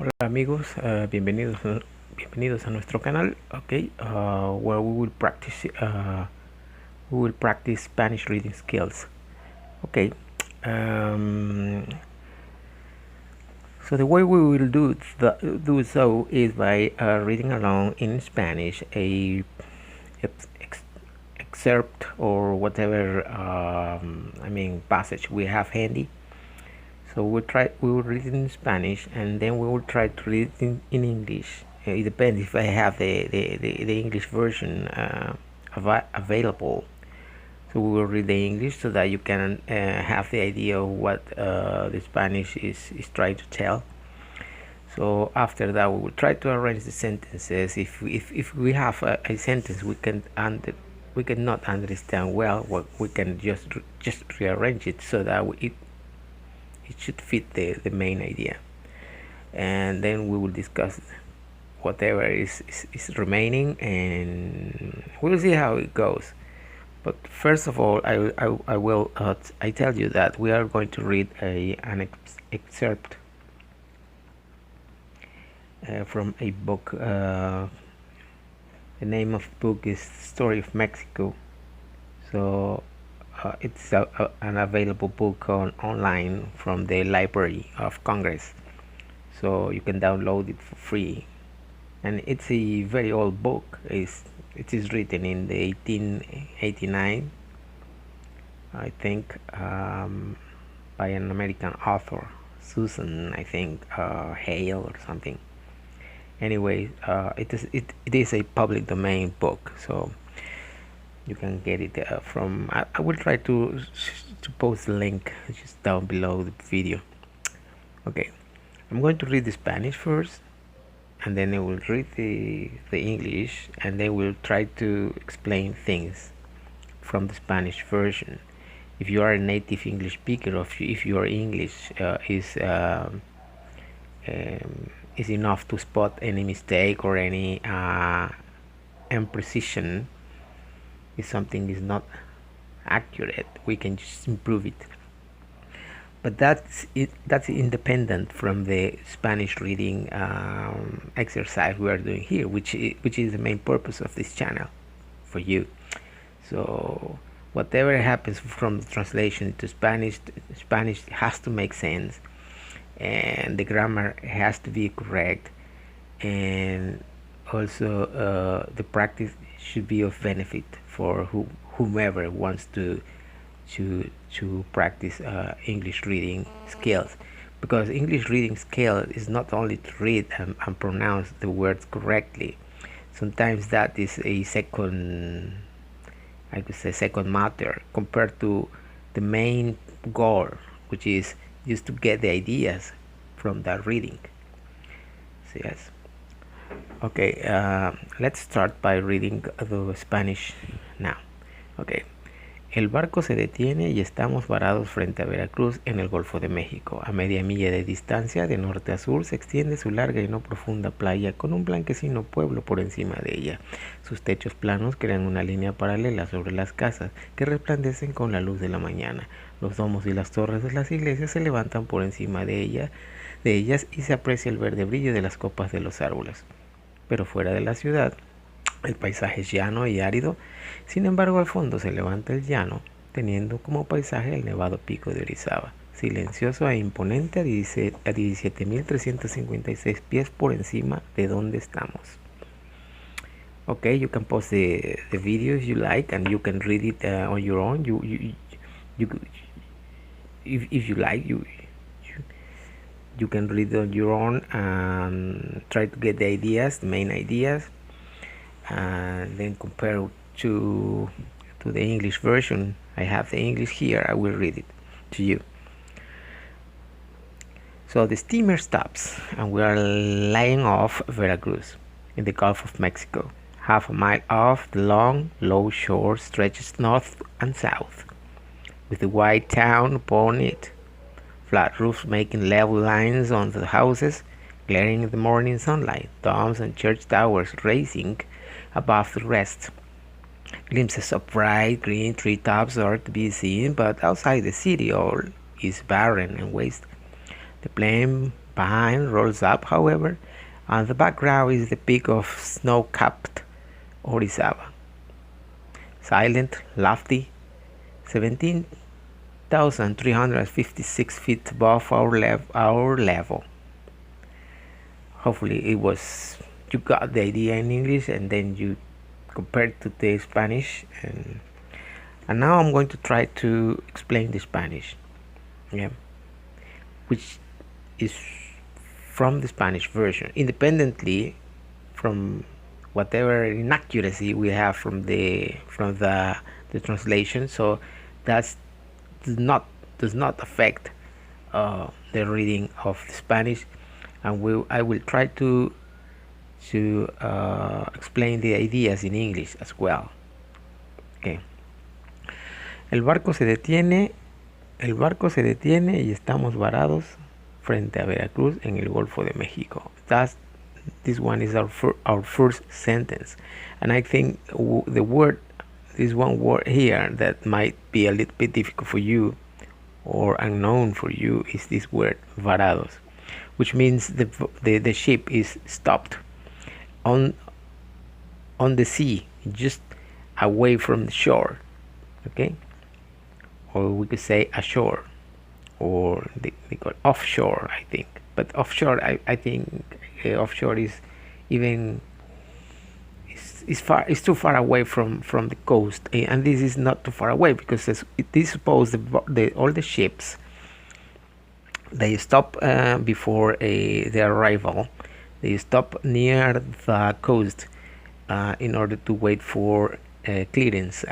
Hola amigos, bienvenidos a nuestro canal, where we will practice Spanish reading skills. Okay, um, so the way we will do so is by reading along in Spanish a excerpt or whatever passage we have handy. So we will read it in Spanish and then we will try to read it in English. It depends if I have the English version available. So we will read the English so that you can have the idea of what the Spanish is trying to tell. So after that we will try to arrange the sentences. If we have a sentence we cannot understand well, we can just rearrange it so that it should fit the main idea, and then we will discuss whatever is remaining and we'll see how it goes. But first of all, I tell you that we are going to read an excerpt from a book. The name of the book is Story of Mexico. So it's an available book online from the Library of Congress, so you can download it for free. And it's a very old book. It is written in the 1889, I think, by an American author, Susan, I think, Hale or something. Anyway, it is a public domain book, so you can get it from I will try to post the link just down below the video. Okay, I'm going to read the Spanish first and then I will read the English, and then we'll try to explain things from the Spanish version. If you are a native English speaker, or if your English is enough to spot any mistake or any imprecision, if something is not accurate, we can just improve it. But that's independent from the Spanish reading exercise we are doing here, which is the main purpose of this channel for you. So whatever happens from the translation to Spanish has to make sense, and the grammar has to be correct, and also the practice should be of benefit for whomever wants to practice English reading skills, because English reading skill is not only to read and pronounce the words correctly. Sometimes that is a second matter compared to the main goal, which is just to get the ideas from that reading. So yes, okay, let's start by reading the Spanish now. Okay. El barco se detiene y estamos varados frente a Veracruz en el Golfo de México. A media milla de distancia, de norte a sur, se extiende su larga y no profunda playa con un blanquecino pueblo por encima de ella. Sus techos planos crean una línea paralela sobre las casas que resplandecen con la luz de la mañana. Los domos y las torres de las iglesias se levantan por encima de ellas y se aprecia el verde brillo de las copas de los árboles. Pero fuera de la ciudad, el paisaje es llano y árido. Sin embargo, al fondo se levanta el llano, teniendo como paisaje el nevado pico de Orizaba, silencioso e imponente a 17.356 pies por encima de donde estamos. Okay, you can pause the video if you like, and you can read it on your own. If you like, you can read it on your own and try to get the ideas, the main ideas, and then compare to the English version. I have the English here. I will read it to you. So the steamer stops and we are laying off Veracruz in the Gulf of Mexico. Half a mile off, the long, low shore stretches north and south, with the white town upon it, flat roofs making level lines on the houses, glaring in the morning sunlight, domes and church towers racing above the rest. Glimpses of bright green treetops are to be seen, but outside the city all is barren and waste. The plain behind rolls up, however, and the background is the peak of snow-capped Orizaba. Silent, lofty, 17,356 feet above our level. Hopefully it was, you got the idea in English, and then you compare it to the Spanish, and now I'm going to try to explain the Spanish, yeah, which is from the Spanish version, independently from whatever inaccuracy we have from the translation. So that does not affect the reading of the Spanish, and I will try to explain the ideas in English as well. Okay. El barco se detiene y estamos varados frente a Veracruz en el Golfo de México. This one is our first sentence, and I think this one word here that might be a little bit difficult for you or unknown for you is this word varados, which means the ship is stopped on the sea, just away from the shore, okay? Or we could say ashore, or they call offshore, I think. But offshore, I think offshore is even is too far away from the coast, and this is not too far away, because it is supposed all the ships, they stop before their arrival. They stop near the coast in order to wait for clearance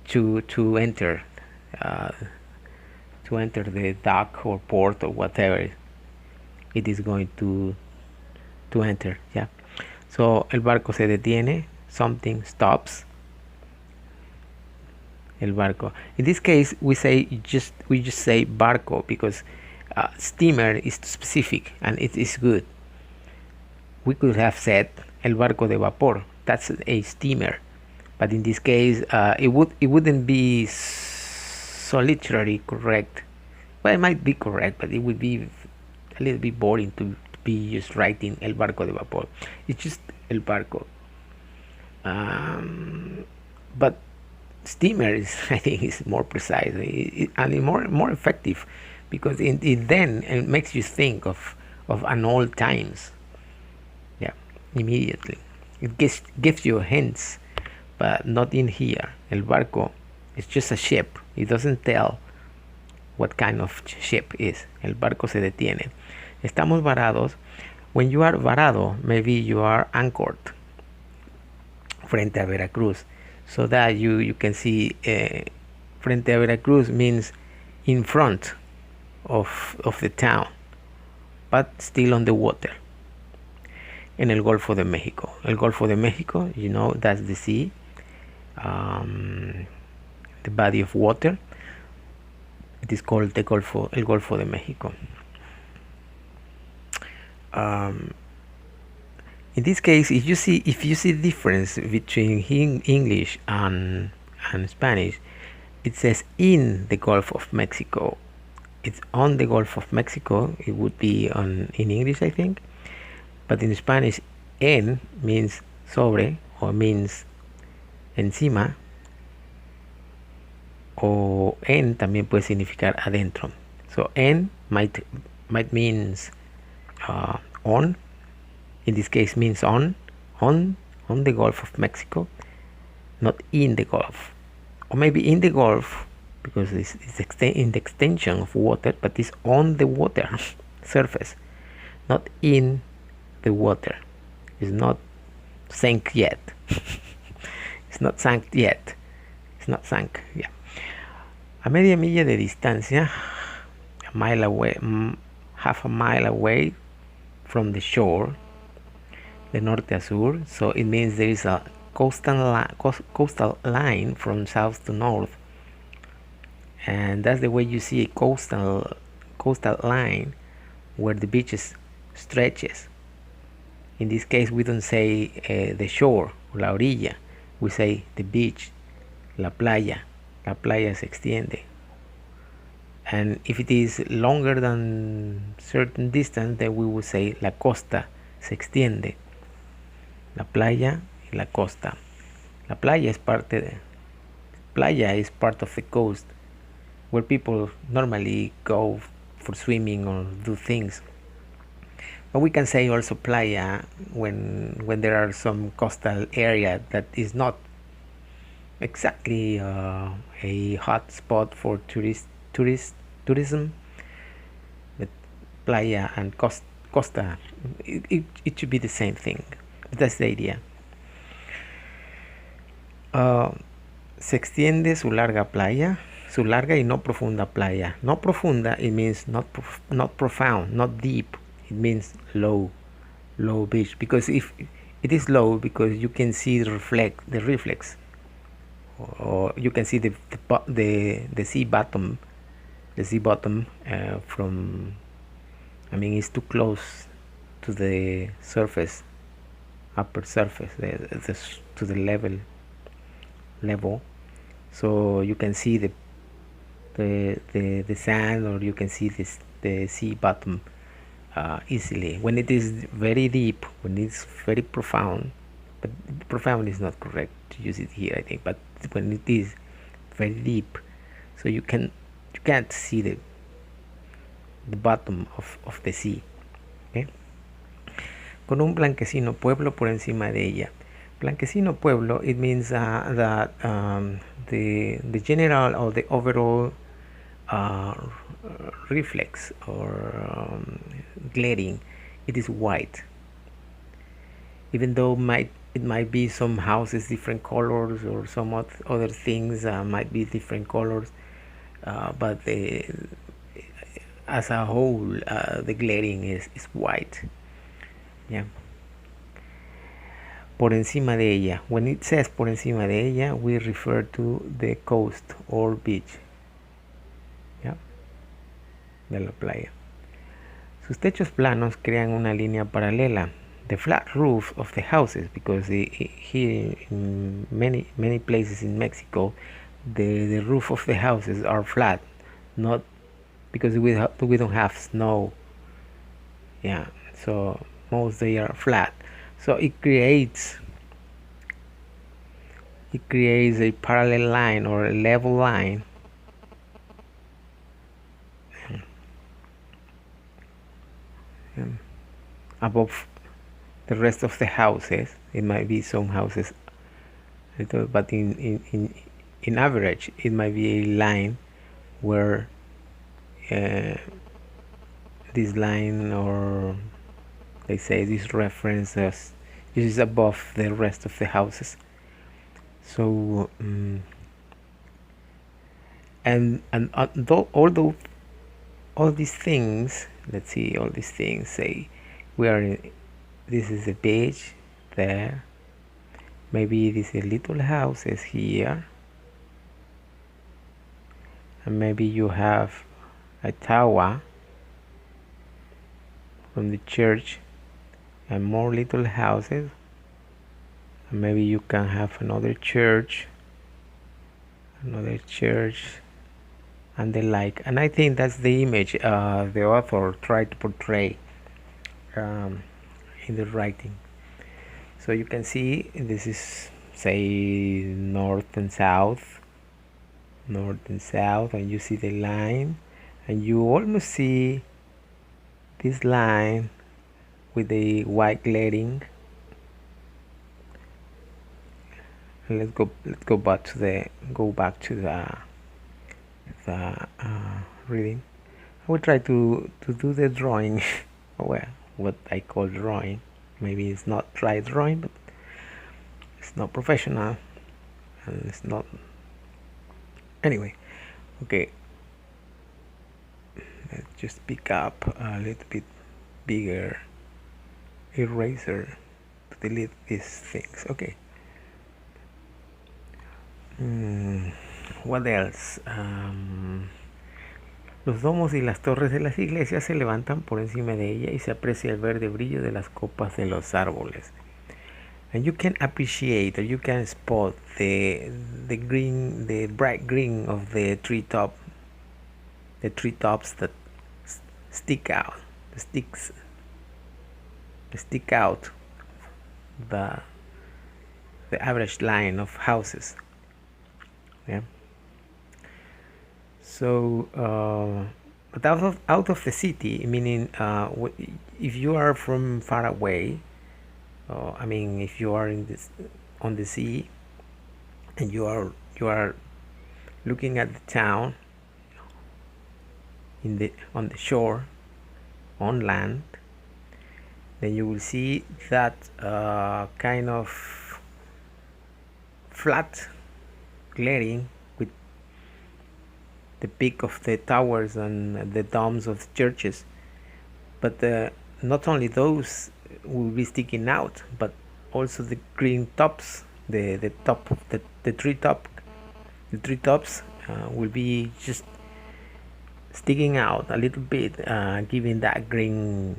to enter the dock or port or whatever it is going to enter. Yeah. So el barco se detiene, something stops. El barco. In this case, we just say barco because steamer is specific and it is good. We could have said el barco de vapor. That's a steamer, but in this case, it wouldn't be so literally correct. Well, it might be correct, but it would be a little bit boring to be just writing el barco de vapor. It's just el barco. But steamer is, I think, is more precise and more effective, because it then makes you think of an old times. Yeah, immediately. It gives you hints, but not in here. El barco is just a ship. It doesn't tell what kind of ship is. El barco se detiene. Estamos varados. When you are varado, maybe you are anchored frente a Veracruz, so that you can see frente a Veracruz means in front of the town, but still on the water. En el Golfo de México. El Golfo de México, you know, that's the sea, the body of water. It is called el Golfo de México. In this case, if you see difference between English and Spanish, it says in the Gulf of Mexico. It's on the Gulf of Mexico. It would be in English, I think, but in Spanish, en means sobre, or means encima, o en también puede significar adentro. So en might means on. In this case, means on the Gulf of Mexico, not in the Gulf, or maybe in the Gulf because it's in the extension of water, but it's on the water surface, not in the water. It's not sank yet. It's not sunk yet. It's not sunk. Yeah. A media milla de distancia, a mile away, half a mile away from the shore, de norte a sur. So it means there is a coastal line from south to north, and that's the way you see a coastal line where the beaches stretches. In this case, we don't say the shore, la orilla. We say the beach, la playa se extiende. And if it is longer than certain distance, then we will say la costa se extiende. La playa y la costa. La playa is part of the coast where people normally go for swimming or do things. But we can say also playa when there are some coastal area that is not exactly a hot spot for tourism. But playa and costa, it should be the same thing. That's the idea. Se extiende su larga playa, su larga y no profunda playa. No profunda, it means not profound, not deep. It means low beach. Because if it is low, because you can see the reflex, or you can see the sea bottom, from. I mean, it's too close to the surface, upper surface, to the level. So you can see the sand, or you can see the sea bottom easily. When it is very deep, when it's very profound, but profound is not correct to use it here, I think. But when it is very deep, so you can't see the bottom of the sea. Okay? Con un blanquecino pueblo por encima de ella. Blanquecino pueblo, it means that the general or the overall reflex or glaring, it is white. Even though it might be some houses different colors, or some other things might be different colors, but as a whole, the glaring is white. Yeah. Por encima de ella. When it says por encima de ella, we refer to the coast or beach. Yeah. De la playa. Sus techos planos crean una línea paralela. The flat roof of the houses, because here in many places in Mexico, the roof of the houses are flat, not because we don't have snow. Yeah, so most they are flat. So it creates a parallel line or a level line above the rest of the houses. It might be some houses, but in average, it might be a line where this line, or they say this reference, this is above the rest of the houses. So and although all these things, let's see, all these things say this is a beach there, maybe this is little houses here, and maybe you have a tower from the church and more little houses, and maybe you can have another church and the like. And I think that's the image the author tried to portray in the writing. So you can see this is, say, north and south, and you see the line, and you almost see this line with the white lettering. And let's go back to the reading. I will try to do the drawing. Well, what I call drawing. Maybe it's not right drawing, but it's not professional, and it's not. Anyway, okay. Let's just pick up a little bit bigger eraser to delete these things. Okay. What else? Los domos y las torres de las iglesias se levantan por encima de ella y se aprecia el verde brillo de las copas de los árboles. And you can appreciate, or you can spot the bright green of the treetop the treetops that stick out, the sticks stick out the the average line of houses. Yeah. So, but out of the city, meaning if you are from far away, I mean, if you are in this on the sea and you are looking at the town on the shore on land, then you will see that kind of flat glaring with the peak of the towers and the domes of the churches. But not only those will be sticking out, but also the green tops, the top of the tree tops will be just sticking out a little bit, giving that green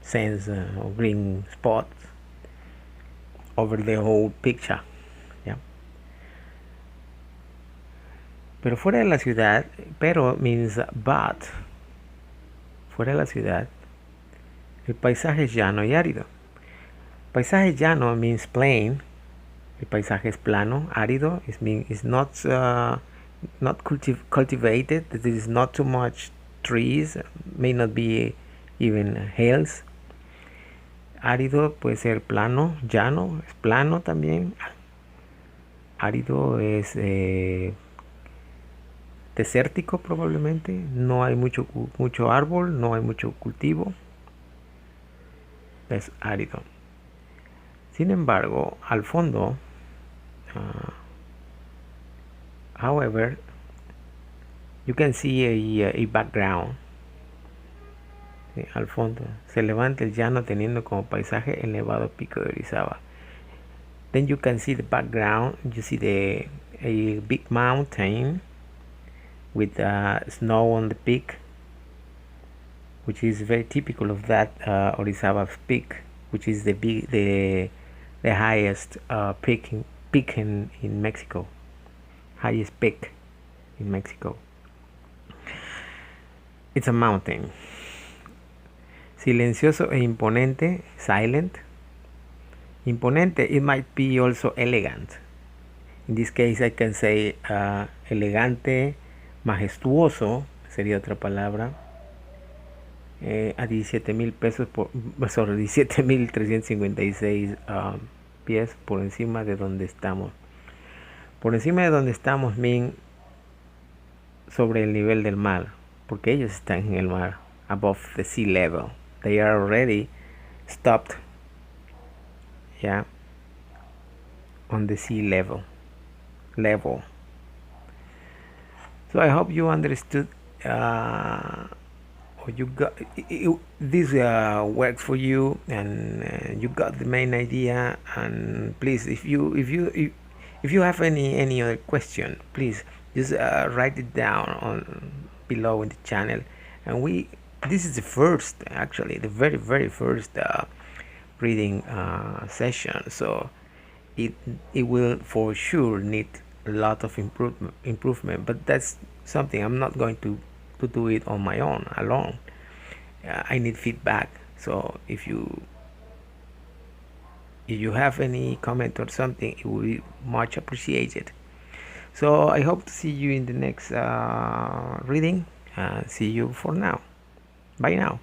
sense or green spot over the whole picture. Yeah. Pero fuera de la ciudad, pero means but, fuera de la ciudad, el paisaje es llano y árido. Paisaje llano means plain. El paisaje es plano. Árido is not cultivated. There is not too much trees. May not be even hills. Árido puede ser plano. Llano es plano también. Árido es desértico probablemente. No hay mucho árbol, no hay mucho cultivo. Es árido. Sin embargo, al fondo, however, you can see a background. Sí, al fondo se levanta el llano teniendo como paisaje el nevado pico de Orizaba. Then you can see the background. You see a big mountain with snow on the peak, which is very typical of that Orizaba peak, which is the highest peak in Mexico, highest peak in Mexico. It's a mountain. Silencioso e imponente, silent. Imponente, it might be also elegant. In this case I can say elegante, majestuoso, sería otra palabra. A 17,000 pesos sobre 17,356 pies por encima de donde estamos. Por encima de donde estamos, sobre el nivel del mar, porque ellos están en el mar, above the sea level. They are already stopped, yeah, on the sea level. So I hope you understood. You got this worked for you, and you got the main idea. And please, if you have any other question, please just write it down on below in the channel. And this is the very first reading session, so it will for sure need a lot of improvement, but that's something I'm not going to do it on my own alone. I need feedback, so if you have any comment or something, it will be much appreciated. So I hope to see you in the next reading. See you for now. Bye now.